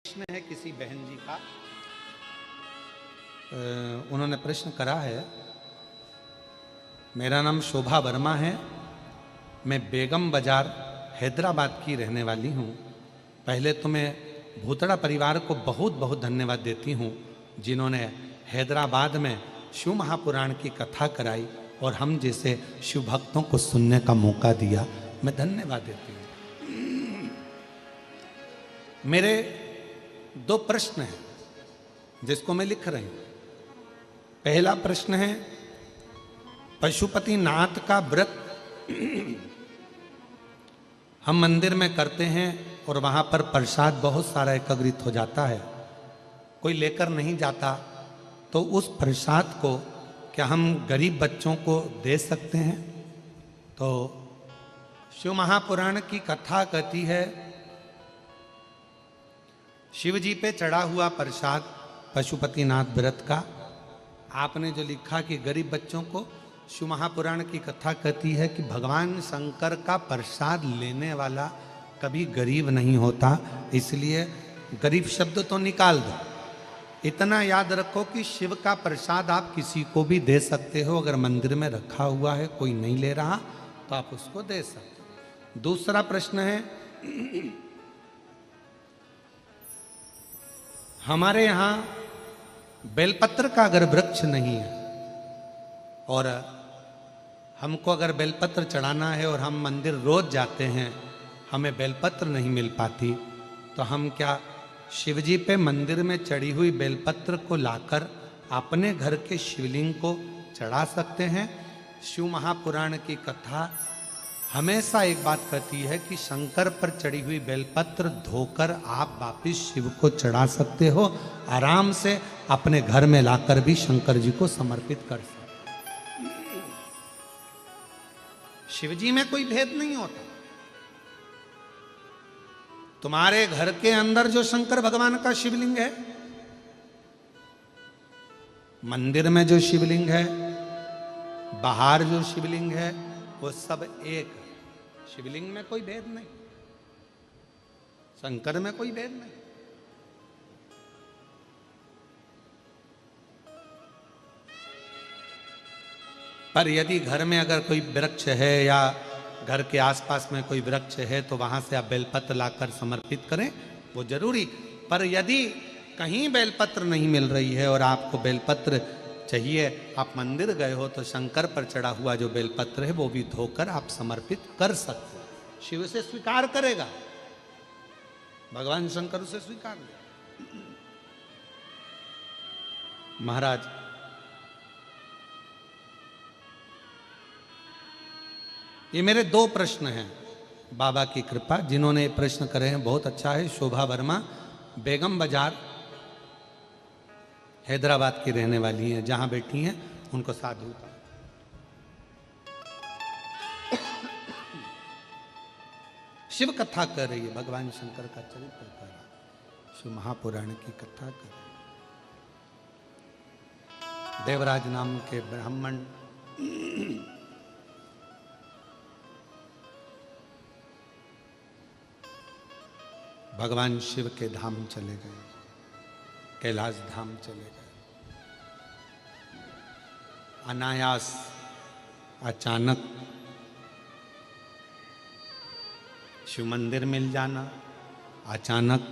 प्रश्न है किसी बहन जी का। उन्होंने प्रश्न करा है, मेरा नाम शोभा वर्मा है, मैं बेगम बाजार हैदराबाद की रहने वाली हूँ। पहले तो मैं भूतड़ा परिवार को बहुत बहुत धन्यवाद देती हूँ जिन्होंने हैदराबाद में शिव महापुराण की कथा कराई और हम जैसे शिव भक्तों को सुनने का मौका दिया। मैं धन्यवाद देती हूँ। मेरे दो प्रश्न हैं जिसको मैं लिख रही हूं। पहला प्रश्न है, पशुपतिनाथ का व्रत हम मंदिर में करते हैं और वहां पर प्रसाद बहुत सारा एकत्रित हो जाता है, कोई लेकर नहीं जाता, तो उस प्रसाद को क्या हम गरीब बच्चों को दे सकते हैं? तो शिव महापुराण की कथा कहती है, शिव जी पे चढ़ा हुआ प्रसाद पशुपतिनाथ व्रत का, आपने जो लिखा कि गरीब बच्चों को, शिव महापुराण की कथा कहती है कि भगवान शंकर का प्रसाद लेने वाला कभी गरीब नहीं होता, इसलिए गरीब शब्द तो निकाल दो। इतना याद रखो कि शिव का प्रसाद आप किसी को भी दे सकते हो। अगर मंदिर में रखा हुआ है, कोई नहीं ले रहा, तो आप उसको दे सकते हो। दूसरा प्रश्न है, हमारे यहाँ बेलपत्र का अगर वृक्ष नहीं है और हमको अगर बेलपत्र चढ़ाना है और हम मंदिर रोज जाते हैं, हमें बेलपत्र नहीं मिल पाती, तो हम क्या शिवजी पे मंदिर में चढ़ी हुई बेलपत्र को लाकर अपने घर के शिवलिंग को चढ़ा सकते हैं? शिव महापुराण की कथा हमेशा एक बात कहती है कि शंकर पर चढ़ी हुई बेलपत्र धोकर आप वापिस शिव को चढ़ा सकते हो, आराम से अपने घर में लाकर भी शंकर जी को समर्पित कर सकते हो। शिव जी में कोई भेद नहीं होता। तुम्हारे घर के अंदर जो शंकर भगवान का शिवलिंग है, मंदिर में जो शिवलिंग है, बाहर जो शिवलिंग है, वो सब एक है। शिवलिंग में कोई भेद नहीं, शंकर में कोई भेद नहीं। पर यदि घर में अगर कोई वृक्ष है या घर के आसपास में कोई वृक्ष है, तो वहां से आप बेलपत्र लाकर समर्पित करें, वो जरूरी। पर यदि कहीं बेलपत्र नहीं मिल रही है और आपको बेलपत्र चाहिए, आप मंदिर गए हो, तो शंकर पर चढ़ा हुआ जो बेलपत्र है वो भी धोकर आप समर्पित कर सकते हो। शिव से स्वीकार करेगा, भगवान शंकर उसे स्वीकार करेगा। महाराज, ये मेरे दो प्रश्न हैं, बाबा की कृपा। जिन्होंने प्रश्न करे हैं बहुत अच्छा है। शोभा वर्मा बेगम बाजार हैदराबाद की रहने वाली हैं, जहां बैठी हैं उनको साधुता। शिव कथा कर रही है, भगवान शंकर का चरित्र कर रहा है, शिव महापुराण की कथा कर रही है। देवराज नाम के ब्राह्मण भगवान शिव के धाम चले गए, कैलाश धाम चले गए। अनायास, अचानक शिव मंदिर मिल जाना, अचानक